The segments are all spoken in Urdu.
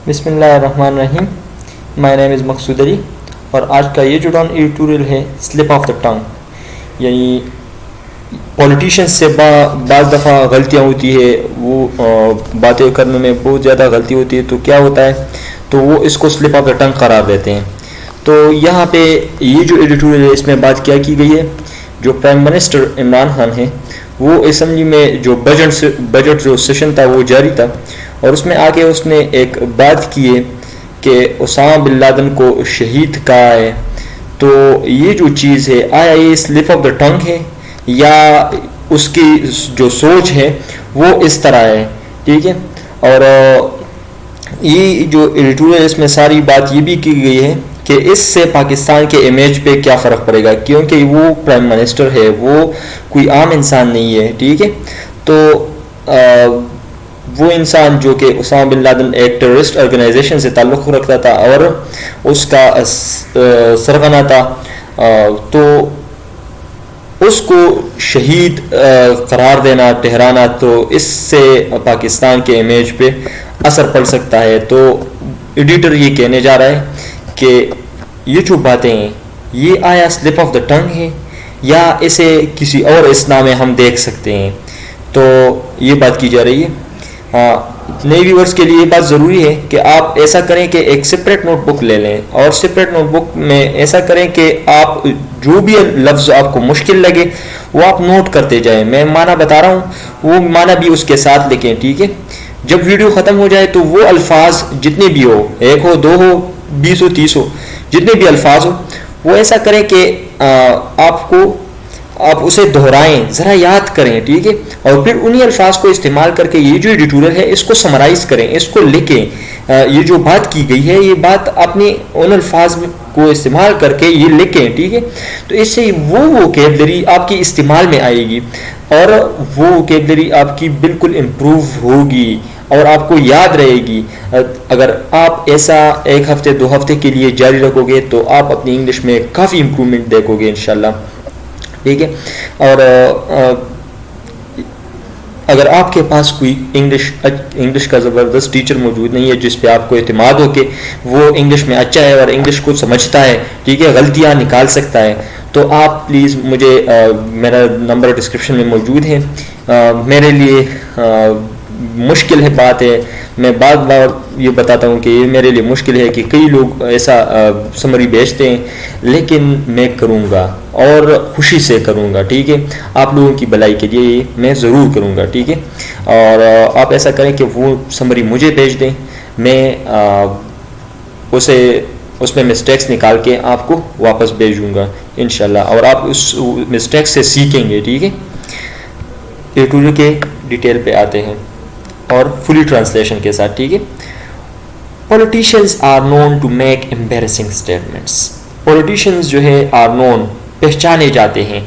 بسم اللہ الرحمن الرحیم. مائی نیم از مقصود علی اور آج کا یہ جو ایڈیٹوریل ہے سلپ آف دا ٹنگ، یعنی پولیٹیشینس سے بعض دفعہ غلطیاں ہوتی ہے، وہ باتیں کرنے میں بہت زیادہ غلطی ہوتی ہے، تو کیا ہوتا ہے تو وہ اس کو سلپ آف دا ٹنگ قرار دیتے ہیں. تو یہاں پہ یہ جو ایڈیٹوریل ہے اس میں بات کیا کی گئی ہے، جو پرائم منسٹر عمران خان ہے وہ اسمبلی میں جو بجٹ جو سیشن تھا وہ جاری تھا، اور اس میں آ کے اس نے ایک بات کی ہے کہ اسامہ بن لادن کو شہید کہا ہے. تو یہ جو چیز ہے، آیا یہ سلپ آف دا ٹنگ ہے یا اس کی جو سوچ ہے وہ اس طرح ہے؟ ٹھیک ہے. اور یہ جو ایڈیٹوریل اس میں ساری بات یہ بھی کی گئی ہے کہ اس سے پاکستان کے امیج پہ کیا فرق پڑے گا، کیونکہ وہ پرائم منسٹر ہے، وہ کوئی عام انسان نہیں ہے. ٹھیک ہے. تو وہ انسان جو کہ اسامہ بن لادن ایک ٹیررسٹ آرگنائزیشن سے تعلق رکھتا تھا اور اس کا سرغنہ تھا، تو اس کو شہید قرار دینا، ٹھہرانا، تو اس سے پاکستان کے امیج پہ اثر پڑ سکتا ہے. تو ایڈیٹر یہ کہنے جا رہا ہے کہ یہ جو باتیں ہیں یہ آیا سلپ آف دا ٹنگ ہے یا اسے کسی اور اصطلاح میں ہم دیکھ سکتے ہیں. تو یہ بات کی جا رہی ہے. نئے ویورز کے لیے یہ بات ضروری ہے کہ آپ ایسا کریں کہ ایک سپریٹ نوٹ بک لے لیں، اور سپریٹ نوٹ بک میں ایسا کریں کہ آپ جو بھی لفظ آپ کو مشکل لگے وہ آپ نوٹ کرتے جائیں. میں معنی بتا رہا ہوں، وہ معنی بھی اس کے ساتھ لکھیں. ٹھیک ہے. جب ویڈیو ختم ہو جائے تو وہ الفاظ جتنے بھی ہو، 1 ہو 2 ہو 20 ہو 30 ہو، جتنے بھی الفاظ ہو وہ ایسا کریں کہ آپ اسے دہرائیں، ذرا یاد کریں. ٹھیک ہے. اور پھر انہی الفاظ کو استعمال کر کے یہ جو ایڈیٹوریل ہے اس کو سمرائز کریں، اس کو لکھیں. یہ جو بات کی گئی ہے یہ بات اپنے ان الفاظ کو استعمال کر کے یہ لکھیں. ٹھیک ہے. تو اس سے وہ ووکیبلری آپ کی استعمال میں آئے گی اور وہ ووکیبلری آپ کی بالکل امپروو ہوگی اور آپ کو یاد رہے گی. اگر آپ ایسا 1 ہفتے 2 ہفتے کے لیے جاری رکھو گے تو آپ اپنی انگلش میں کافی امپرومنٹ دیکھو گے انشاءاللہ. ٹھیک ہے. اور اگر آپ کے پاس کوئی انگلش کا زبردست ٹیچر موجود نہیں ہے جس پہ آپ کو اعتماد ہو کہ وہ انگلش میں اچھا ہے اور انگلش کو سمجھتا ہے، ٹھیک ہے، غلطیاں نکال سکتا ہے، تو آپ پلیز مجھے میرا نمبر ڈسکرپشن میں موجود ہے. میرے لیے مشکل ہے بات ہے، میں بار بار یہ بتاتا ہوں کہ یہ میرے لیے مشکل ہے کہ کئی لوگ ایسا سمری بھیجتے ہیں، لیکن میں کروں گا اور خوشی سے کروں گا. ٹھیک ہے. آپ لوگوں کی بھلائی کے لیے میں ضرور کروں گا. ٹھیک ہے. اور آپ ایسا کریں کہ وہ سمری مجھے بھیج دیں، میں اس میں مسٹیکس نکال کے آپ کو واپس بھیجوں گا انشاءاللہ، اور آپ اس مسٹیک سے سیکھیں گے. ٹھیک ہے. ایڈیٹوریل کے ڈیٹیل پہ آتے ہیں اور فلی ٹرانسلیشن کے ساتھ. ٹھیک ہے. Politicians are known to make embarrassing statements. Politicians جو ہے آر نون، پہچانے جاتے ہیں،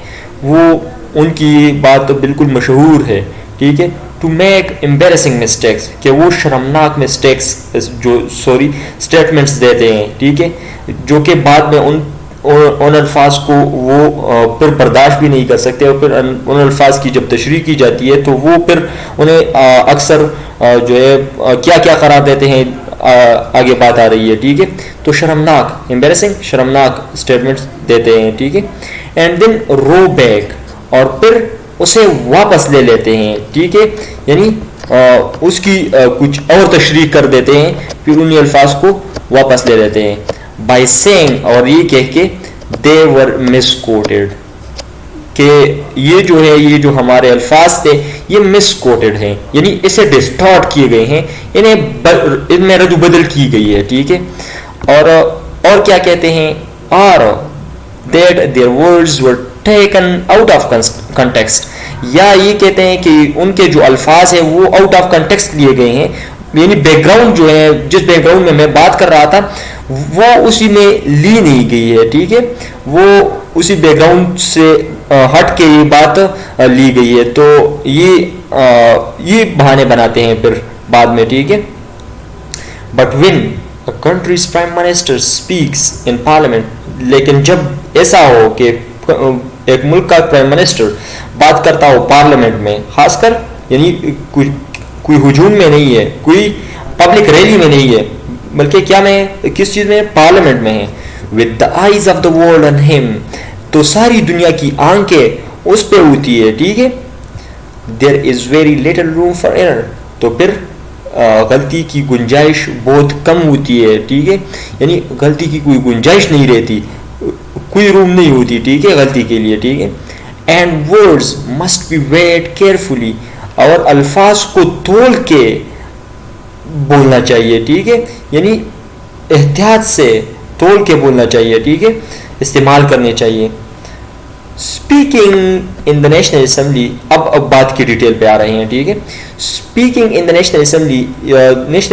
وہ ان کی بات بالکل مشہور ہے. ٹھیک ہے. ٹو میک امبیرسنگ مسٹیکس، کہ وہ شرمناک مسٹیکس اسٹیٹمنٹس دیتے ہیں. ٹھیک ہے. جو کہ بعد میں ان الفاظ کو وہ پھر برداشت بھی نہیں کر سکتے، اور پھر ان الفاظ کی جب تشریح کی جاتی ہے تو وہ پھر انہیں اکثر جو ہے کیا کیا قرار دیتے ہیں، آگے بات آ رہی ہے. ٹھیک ہے. تو شرمناک، امبیرسنگ، شرمناک اسٹیٹمنٹس دیتے ہیں. ٹھیک ہے. اینڈ دین رو بیک، اور پھر اسے واپس لے لیتے ہیں. ٹھیک ہے. یعنی اس کی کچھ اور تشریح کر دیتے ہیں، پھر انہی الفاظ کو واپس لے لیتے ہیں. بائی سینگ، اور یہ کہہ کے they were misquoted، کہ یہ جو ہے یہ جو ہمارے الفاظ تھے یہ مس کوٹڈ ہیں، یعنی اسے ڈسٹارٹ کیے گئے ہیں، ان میں رد و بدل کی گئی ہے. ٹھیک ہے. اور کیا کہتے ہیں، or that their words were taken out of context، یا یہ کہتے ہیں کہ ان کے جو الفاظ ہیں وہ آؤٹ آف کنٹیکسٹ لیے گئے ہیں، یعنی بیک گراؤنڈ جو ہے، جس بیک گراؤنڈ میں بات کر رہا تھا وہ اسی میں لی نہیں گئی ہے. ٹھیک ہے. وہ اسی بیک گراؤنڈ سے ہٹ کے یہ بات لی گئی ہے. تو یہ بہانے بناتے ہیں پھر بعد میں. ٹھیک ہے. But when a country's prime minister speaks in parliament، لیکن جب ایسا ہو کہ ایک ملک کا پرائم منسٹر بات کرتا ہو پارلیمنٹ میں، خاص کر یعنی کوئی ہجوم میں نہیں ہے، کوئی پبلک ریلی میں نہیں ہے، بلکہ کیا میں کس چیز میں پارلیمنٹ میں ہیں. with the eyes of the world on him, تو ساری دنیا کی آنکھیں اس پہ ہوتی ہے, ٹھیک ہے. there is very little room for error, تو پھر غلطی کی گنجائش بہت کم ہوتی ہے, ٹھیک ہے, یعنی غلطی کی کوئی گنجائش نہیں رہتی, کوئی روم نہیں ہوتی, ٹھیک ہے, غلطی کے لیے, ٹھیک ہے. and words must be weighed carefully, اور الفاظ کو تول کے بولنا چاہیے, ٹھیک ہے, یعنی احتیاط سے تول کے بولنا چاہیے, ٹھیک ہے, استعمال کرنے چاہیے. اسپیکنگ ان دا نیشنل اسمبلی, اب بات کی ڈیٹیل پہ آ رہے ہیں, ٹھیک ہے. اسپیکنگ ان دا نیشنل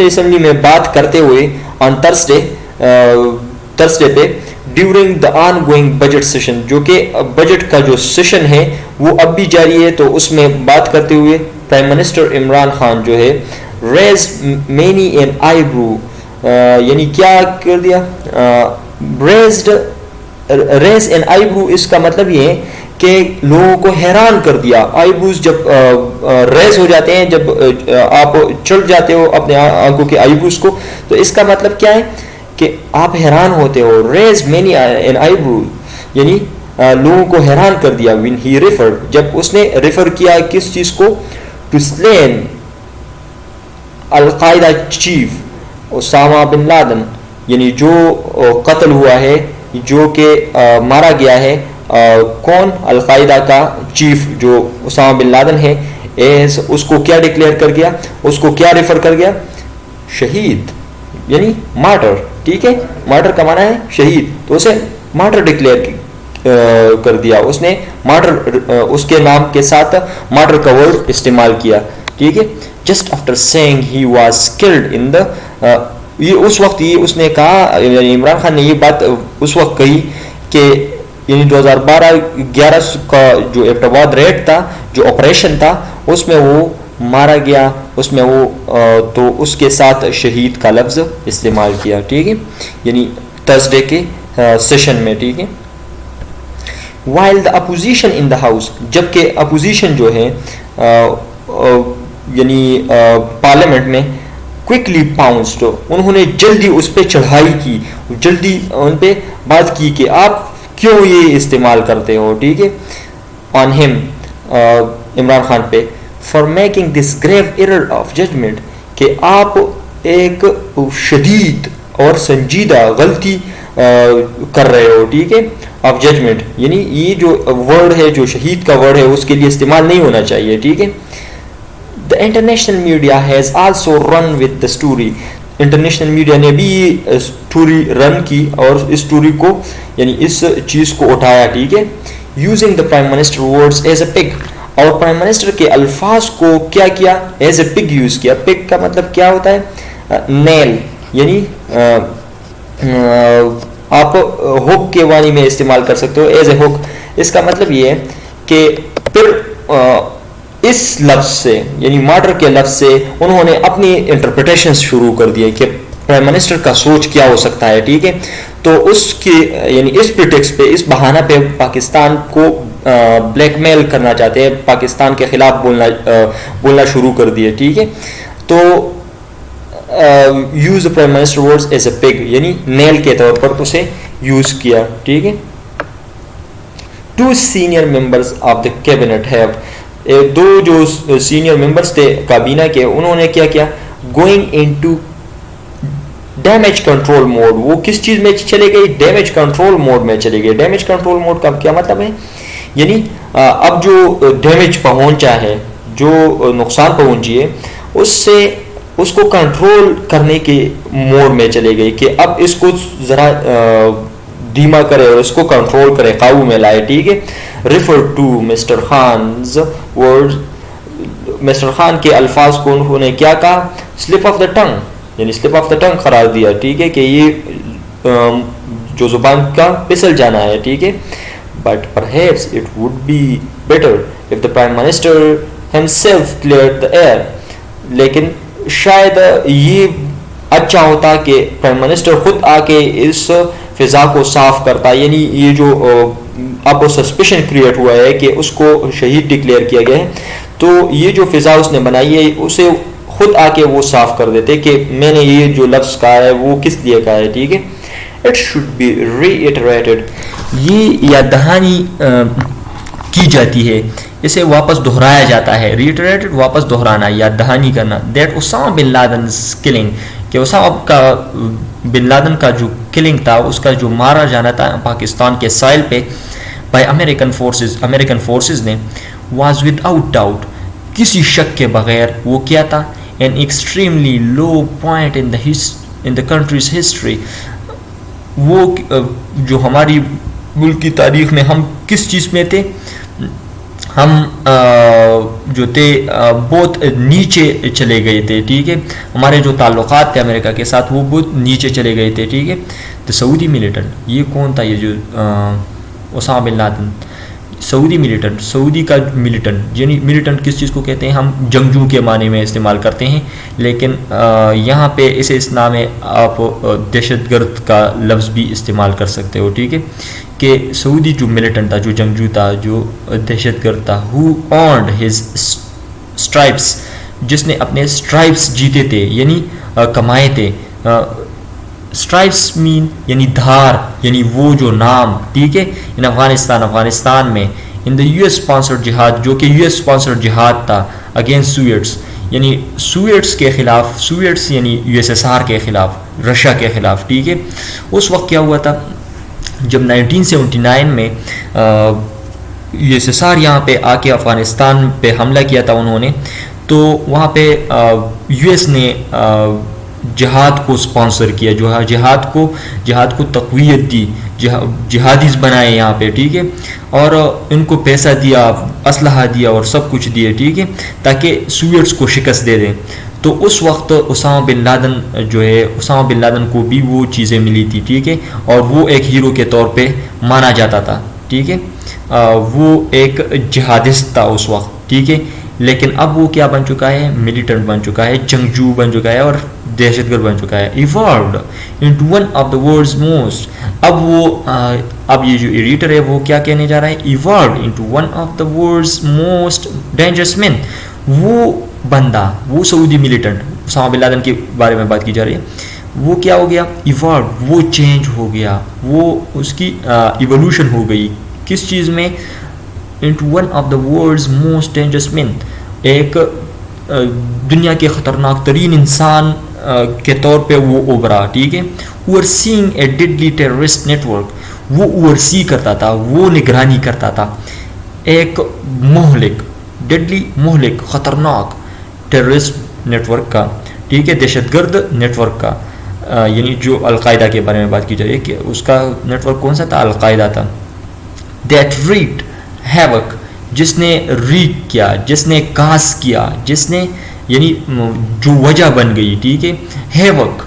اسمبلی میں بات کرتے ہوئے آن تھرسڈے پہ during the on going budget session, جو کہ بجٹ کا جو سیشن ہے وہ اب بھی جاری ہے, تو اس میں بات کرتے ہوئے پرائم منسٹر عمران خان جو ہے ریز مینی این آئی برو, یعنی کیا کر دیا, ریز این آئی برو, اس کا مطلب یہ ہے کہ لوگوں کو حیران کر دیا. آئی بروز جب ریز ہو جاتے ہیں, جب آپ چڑھ جاتے ہو اپنے آنکھوں کے آئی بروز کو, تو اس کا مطلب کیا ہے کہ آپ حیران ہوتے ہو. ریز مینی این آئی برو یعنی لوگوں کو حیران کر دیا. when he referred, جب اس نے ریفر کیا کس چیز کو, to slain al-Qaeda chief Osama bin Laden, یعنی جو قتل ہوا ہے, جو کہ مارا گیا ہے, کون, القاعدہ کا چیف جو اسامہ بن لادن ہے, اس کو کیا ڈکلیئر کر گیا, اس کو کیا ریفر کر گیا, شہید, یعنی مارٹر, ٹھیک ہے, مارٹر کا معنی ہے شہید, تو اسے مارٹر ڈکلیئر کر دیا. اس نے مارٹر, اس کے نام کے ساتھ مارٹر کا ورڈ استعمال کیا, ٹھیک ہے. Just after seeing he was killed in the, یہ اس وقت یہ اس نے کہا, یعنی عمران خان نے یہ بات اس وقت کہی کہ یعنی 2012-11 کا جو ایبٹاباد ریڈ تھا, جو آپریشن تھا, اس میں وہ مارا گیا, اس میں وہ تو اس کے ساتھ شہید کا لفظ استعمال کیا, ٹھیک ہے, یعنی تھرسڈے کے سیشن میں, ٹھیک ہے. while the opposition in the house, جبکہ اپوزیشن جو ہے یعنی پارلیمنٹ میں کوئکلی پاؤنسڈ, انہوں نے جلدی اس پہ چڑھائی کی, جلدی ان پہ بات کی کہ آپ کیوں یہ استعمال کرتے ہو, ٹھیک ہے, آن ہم, عمران خان پہ, for making this grave error of judgement, کہ آپ ایک شدید اور سنجیدہ غلطی کر رہے ہو, ٹھیک ہے, آف ججمنٹ, یعنی یہ جو ورڈ ہے, جو شہید کا ورڈ ہے, اس کے لیے استعمال نہیں ہونا چاہیے, ٹھیک ہے. The international media has also run with the story, international media نے بھی اسٹوری رن کی اور اس اسٹوری کو یعنی اس چیز کو اٹھایا, ٹھیک ہے. Using the prime minister words as a پگ, اور پرائم منسٹر کے الفاظ کو کیا کیا, ایز اے پگ یوز کیا. پگ کا مطلب کیا ہوتا ہے, نیل, یعنی آپ ہوک کے وانی میں استعمال کر سکتے ہو, ایز اے ہوک. اس کا مطلب یہ ہے کہ پھر اس لفظ سے یعنی مارٹر کے لفظ سے انہوں نے اپنی انٹرپریٹیشن شروع کر دیے کہ پرائم منسٹر کا سوچ کیا ہو سکتا ہے, ٹھیک ہے. تو اس کی یعنی اس پریٹیکسٹ پہ, اس بہانہ پہ پاکستان کو بلیک میل کرنا چاہتے ہیں, پاکستان کے خلاف بولنا شروع کر دیے, ٹھیک ہے. تو use prime minister words as a پگ, یعنی نیل کے طور پر اسے یوز کیا, ٹھیک ہے. 2 senior members of the cabinet have, دو جو سینئر ممبرس تھے کابینہ کے, انہوں نے کیا کیا, going into damage control mode. وہ کس چیز میں چلے گئے, ڈیمیج کنٹرول موڈ میں چلے گئے. ڈیمیج کنٹرول موڈ کا کیا مطلب ہے, یعنی اب جو ڈیمیج پہنچا ہے, جو نقصان پہنچی ہے, اس کو کنٹرول کرنے کے موڈ میں چلے گئے کہ اب اس کو ذرا دھیما کرے اور اس کو کنٹرول کرے, قابو میں لائے, ٹھیک ہے. Refer to Mr Khan's word, Mr Khan کے الفاظ کو انہوں نے کیا کہا, سلپ آف دا ٹنگ, یعنی سلپ آف دا ٹنگ قرار دیا, ٹھیک ہے, کہ یہ جو زبان کا پھسل جانا ہے, ٹھیک ہے. But perhaps it would be better if the prime minister himself cleared the air, لیکن شاید یہ اچھا ہوتا کہ پرائم منسٹر خود آ کے اس فضا کو صاف کرتا, یعنی یہ جو اب سسپیشن کریٹ ہوا ہے کہ اس کو شہید ڈکلیئر کیا گیا ہے, تو یہ جو فضا اس نے بنائی ہے اسے خود آ کے وہ صاف کر دیتے کہ میں نے یہ جو لفظ کہا ہے وہ کس لیے کہا ہے. ٹھیک ہے. It should be reiterated, یہ یاد دہانی کی جاتی ہے, اسے واپس دہرایا جاتا ہے. ری ایٹریٹڈ واپس دہرانا, یاد دہانی کرنا. دیٹ اسامہ بن لادنز کلنگ, کہ اسامہ کا بن لادن کا جو کلنگ تھا, اس کا جو مارا جانا تھا پاکستان کے سائل پہ بائی امریکن فورسز نے, واز ود آؤٹ ڈاؤٹ, کسی شک کے بغیر وہ کیا تھا, an extremely low point in the country's history. وہ جو ہماری ملک کی تاریخ میں ہم کس چیز میں تھے, ہم جو تھے بہت نیچے چلے گئے تھے. ٹھیک ہے. ہمارے جو تعلقات تھے امریکہ کے ساتھ وہ بہت نیچے چلے گئے تھے. ٹھیک ہے. تو سعودی ملیٹنٹ, یہ کون تھا, یہ جو اسامہ بن لادن, سعودی ملیٹنٹ, سعودی کا ملیٹنٹ, یعنی ملیٹنٹ کس چیز کو کہتے ہیں, ہم جنگجو کے معنی میں استعمال کرتے ہیں, لیکن یہاں پہ اسے اس نام میں آپ دہشت گرد کا لفظ بھی استعمال کر سکتے ہو. ٹھیک ہے. کہ سعودی جو ملیٹنٹ تھا, جو جنگجو تھا, جو دہشت گرد تھا, ہو ارنڈ ہز اسٹرائپس, جس نے اپنے اسٹرائپس جیتے تھے, یعنی کمائے تھے. اسٹرائپس مین یعنی دھار, یعنی وہ جو نام. ٹھیک ہے. ان افغانستان میں ان دا یو ایس اسپانسرڈ جہاد, جو کہ یو ایس اسپانسرڈ جہاد تھا اگینسٹ سوویٹس, یعنی سوویٹس کے خلاف, سوویٹس یعنی یو ایس ایس آر کے خلاف, رشیا کے خلاف. ٹھیک ہے. اس وقت کیا ہوا تھا, جب 1979 میں یو ایس ایس آر یہاں پہ آ کے افغانستان پہ حملہ کیا تھا انہوں نے, تو وہاں پہ یو ایس نے جہاد کو اسپانسر کیا, جو جہاد کو تقویت دی, جہادیز بنائے یہاں پہ. ٹھیک ہے. اور ان کو پیسہ دیا, اسلحہ دیا اور سب کچھ دیا. ٹھیک ہے. تاکہ سوویٹس کو شکست دے دیں. تو اس وقت اسامہ بن لادن جو ہے, اسامہ بن لادن کو بھی وہ چیزیں ملی تھی. ٹھیک ہے. اور وہ ایک ہیرو کے طور پہ مانا جاتا تھا. ٹھیک ہے. وہ ایک جہادست تھا اس وقت. ٹھیک ہے. لیکن اب وہ کیا بن چکا ہے, ملیٹنٹ بن چکا ہے, جنگجو بن چکا ہے اور دہشت گرد بن چکا ہے. Evolved into one of the world's most, اب یہ جو ایڈیٹر ہے وہ کیا کہنے جا رہا ہے, evolved into one of the world's most dangerous man. وہ بندہ, وہ Saudi militant, Osama bin Laden کے بارے میں بات کی جا رہی ہے, وہ کیا ہو گیا, ایوالوڈ, وہ چینج ہو گیا, وہ اس کی ایوولوشن ہو گئی. کس چیز میں, into one of the world's most dangerous man, ایک دنیا کے خطرناک ترین انسان کے طور پہ وہ ابھرا. ٹھیک ہے. اوور سینگ اے ڈیڈلی ٹیررسٹ نیٹ ورک, وہ اوور سی کرتا تھا, وہ نگرانی کرتا تھا ایک مہلک, ڈیڈلی مہلک, خطرناک ٹیررسٹ نیٹ ورک کا. ٹھیک ہے. دہشت گرد نیٹ ورک کا, یعنی جو القاعدہ کے بارے میں بات کی جائے کہ اس کا نیٹ ورک کون سا تھا, القاعدہ تھا. دیٹ ریٹ ہیوک, جس نے ریک کیا, جس نے کاس کیا, جس نے یعنی جو وجہ بن گئی. ٹھیک ہے. ہیوک,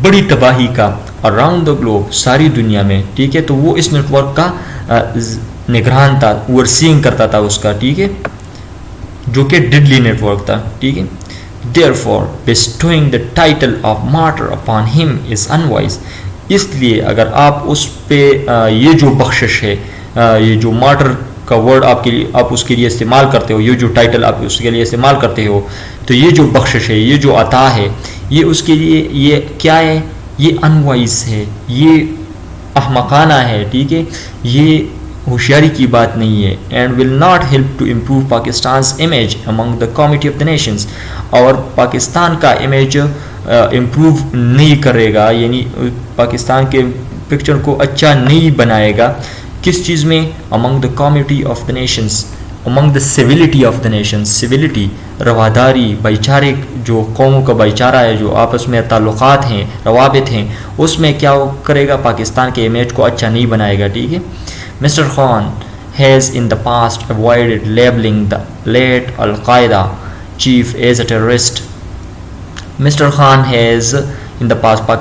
بڑی تباہی کا, اراؤنڈ دا گلوب, ساری دنیا میں. ٹھیک ہے. تو وہ اس نیٹ ورک کا نگران تھا, اوور سینگ کرتا تھا اس کا. ٹھیک ہے. جو کہ ڈیڈلی نیٹ ورک تھا. ٹھیک ہے. Therefore, bestowing the title of martyr upon him is unwise. اس لیے اگر آپ اس پہ یہ جو بخشش ہے, یہ جو مارٹر کا ورڈ آپ اس کے لیے استعمال کرتے ہو, یہ جو ٹائٹل آپ اس کے لیے استعمال کرتے ہو, تو یہ جو بخشش ہے, یہ جو عطا ہے, یہ اس کے لیے یہ کیا ہے, یہ انوائز ہے, یہ احمقانہ ہے. ٹھیک ہے. یہ ہوشیاری کی بات نہیں ہے. And will not help to improve Pakistan's image among the committee of the nations, اور پاکستان کا امیج امپروو نہیں کرے گا, یعنی پاکستان کے پکچر کو اچھا نہیں بنائے گا. کس چیز میں, among the committee of the nations, among the civility of the nations. Civility, رواداری, بھائی چارے, جو قوموں کا بھائی چارہ ہے, جو آپس میں تعلقات ہیں, روابط ہیں, اس میں کیا کرے گا, پاکستان کے امیج کو اچھا نہیں بنائے گا. ٹھیک ہے. Mr. Khan has in the past avoided labeling the late Al-Qaeda chief as a terrorist. Mr. Khan has in the past,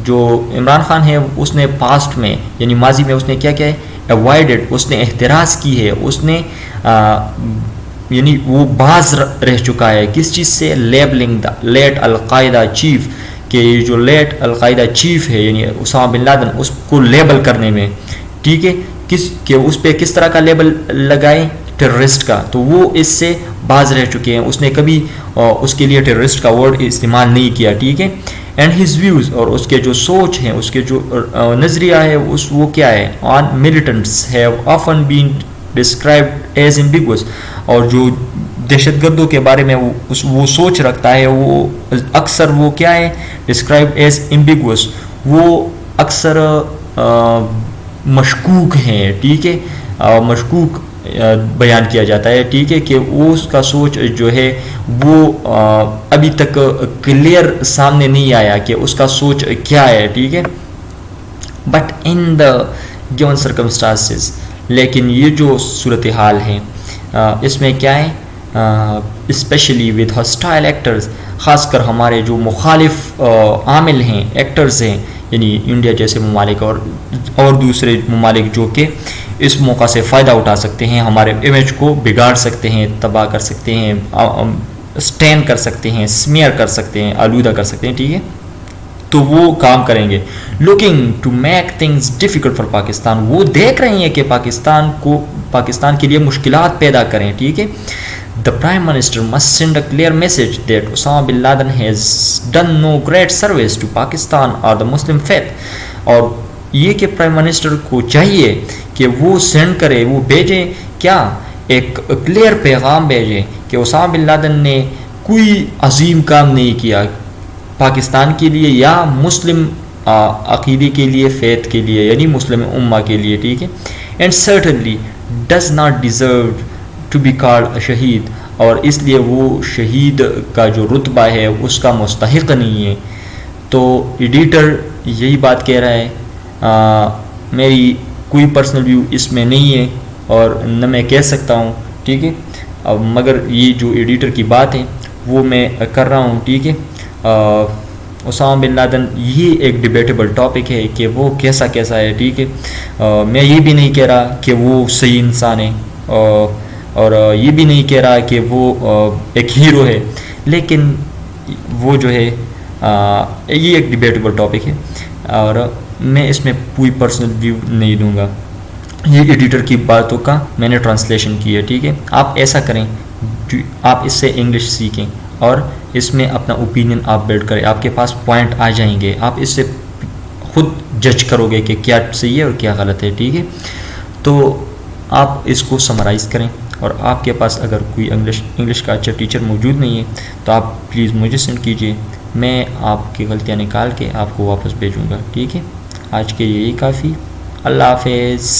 جو عمران خان ہے اس نے پاسٹ میں یعنی ماضی میں اس نے کیا کیا ہے, avoided, اس نے احتراز کی ہے, اس نے یعنی وہ باز رہ چکا ہے کس چیز سے, labelling the late al-Qaeda chief, کہ یہ جو لیٹ القاعدہ چیف ہے یعنی اسامہ بن لادن, اس کو لیبل کرنے میں. ٹھیک ہے. کہ اس پہ کس طرح کا لیبل لگائیں, ٹیررسٹ کا، تو وہ اس سے باز رہ چکے ہیں، اس نے کبھی اس کے لیے ٹیررسٹ کا ورڈ استعمال نہیں کیا، ٹھیک ہے. اینڈ ہز ویوز، اور اس کے جو سوچ ہیں، اس کے جو نظریہ ہے وہ کیا ہے، آن militants have often been described as ambiguous, اور جو دہشت گردوں کے بارے میں وہ سوچ رکھتا ہے، وہ اکثر وہ کیا ہے، ڈسکرائب ایز ایمبیگوس، وہ اکثر مشکوک ہیں، ٹھیک ہے، مشکوک بیان کیا جاتا ہے، ٹھیک ہے، کہ وہ اس کا سوچ جو ہے وہ ابھی تک کلیئر سامنے نہیں آیا کہ اس کا سوچ کیا ہے، ٹھیک ہے. But in the given circumstances, لیکن یہ جو صورتحال ہے اس میں کیا ہے، اسپیشلی ود ہاسٹائل ایکٹرز، خاص کر ہمارے جو مخالف عامل ہیں، ایکٹرز ہیں، یعنی انڈیا جیسے ممالک اور دوسرے ممالک جو کہ اس موقع سے فائدہ اٹھا سکتے ہیں، ہمارے امیج کو بگاڑ سکتے ہیں، تباہ کر سکتے ہیں، اسٹین کر سکتے ہیں، سمیئر کر سکتے ہیں، آلودہ کر سکتے ہیں، ٹھیک ہے، تو وہ کام کریں گے. Looking to make things difficult for Pakistan, وہ دیکھ رہے ہیں کہ پاکستان کے لیے مشکلات پیدا کریں، ٹھیک ہے. The Prime Minister must send a clear message that Osama bin Laden has done no great service to Pakistan or the Muslim faith. اور یہ کہ پرائم منسٹر کو چاہیے کہ وہ سینڈ کرے، وہ بھیجے کیا، ایک کلیئر پیغام بھیجے کہ اسامہ بن لادن نے کوئی عظیم کام نہیں کیا پاکستان کے لیے یا مسلم عقیدے کے لیے، فیتھ کے لیے، یعنی مسلم امہ کے لیے، ٹھیک ہے. And certainly does not deserve to be called shaheed, اور اس لیے وہ شہید کا جو رتبہ ہے اس کا مستحق نہیں ہے. تو ایڈیٹر یہی بات کہہ رہا ہے، میری کوئی پرسنل ویو اس میں نہیں ہے اور نہ میں کہہ سکتا ہوں، ٹھیک ہے، مگر یہ جو ایڈیٹر کی بات ہے وہ میں کر رہا ہوں، ٹھیک ہے. اسامہ بن لادن یہ ایک ڈیبیٹیبل ٹاپک ہے کہ وہ کیسا ہے، ٹھیک ہے. میں یہ بھی نہیں کہہ رہا کہ وہ صحیح انسان ہے، اور یہ بھی نہیں کہہ رہا کہ وہ ایک ہیرو ہے، لیکن وہ جو ہے یہ ایک ڈیبیٹیبل ٹاپک ہے اور میں اس میں کوئی پرسنل ویو نہیں دوں گا. یہ ایڈیٹر کی باتوں کا میں نے ٹرانسلیشن کی ہے، ٹھیک ہے. آپ ایسا کریں، آپ اس سے انگلش سیکھیں اور اس میں اپنا اوپینین آپ بلڈ کریں، آپ کے پاس پوائنٹ آ جائیں گے، آپ اس سے خود جج کرو گے کہ کیا صحیح ہے اور کیا غلط ہے، ٹھیک ہے. تو آپ اس کو سمرائز کریں، اور آپ کے پاس اگر کوئی انگلش کا اچھا ٹیچر موجود نہیں ہے تو آپ پلیز مجھے سینڈ کیجیے، میں آپ کی غلطیاں نکال کے آپ کو واپس بھیجوں گا، ٹھیک ہے. آج کے یہی کافی. اللہ حافظ.